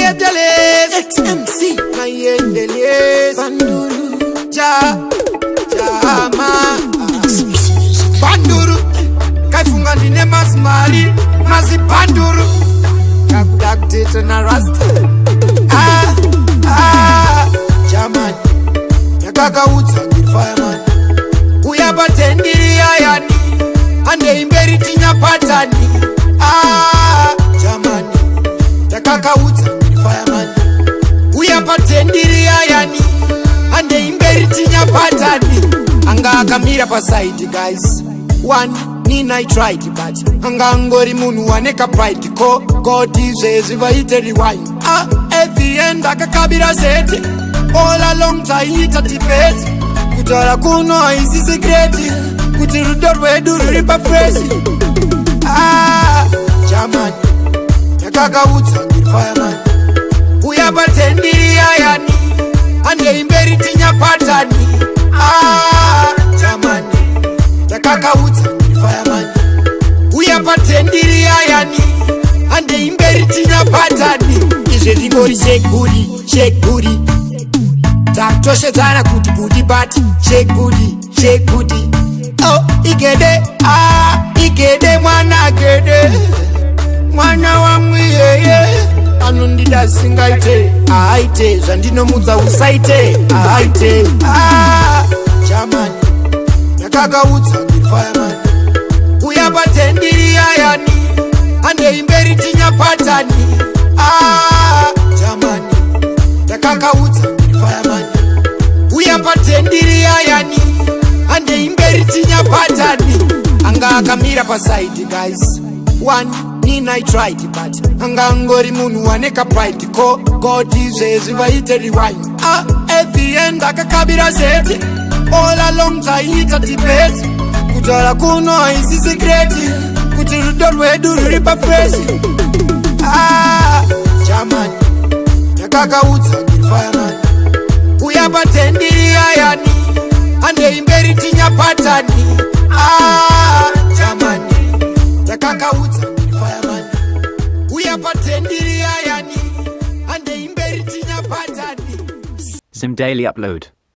Yeteles XMC Mayendeles Banduru Jama Banduru Kaifunga ndine masimari Masi banduru Kakudakutete na rasta Jaman Yakaka utsa fireman Uyabatendiri ayani Ande imberi tinya patani Jamani Yakaka utsa fireman Uyabatendiri ayani Ande imberi tinya patani Anga akamira pa side guys One Nina I tried but Anga angori munu waneka pride God is vaite rewind At the end akakabira sete All along taita debate Kutara kuno isi secreti Kuti rudo rwedu ripa fresi Jamani Yakaka utsa fireman Uyabatendiri ayani Ande imberi tinya patani Jamani Yakaka utsa fireman Uyabatendiri ayani Ande imberi tinya patani Ize ringori shake booty Toshe zana kuti booty party Shake booty Oh, igede Igede mwana gede Mwana wa mwiyeye Anundida singaite Aite, zandino muza usaite Aite Jamani Yakaka utsa fireman Uyabatendiri ayani Ande imberi tinya patani Jamani Yakaka utsa fireman Uyabatendiri ayani Ande imberi tinya patani Anga akamira pa side guys One Nina I tried but Anga angori munu waneka pride God is vaite rewind At the end akakabira sete All along taita debate Kutara kuno isi secreti Kuti rudo rwedu ripa fresi Jamani Yakaka utsa fireman Uyabatendiri ayani Ande imberi tinya patani Jamani Yakaka utsa fireman Uyabatendiri ayani Ande imberi tinya patani Some daily upload.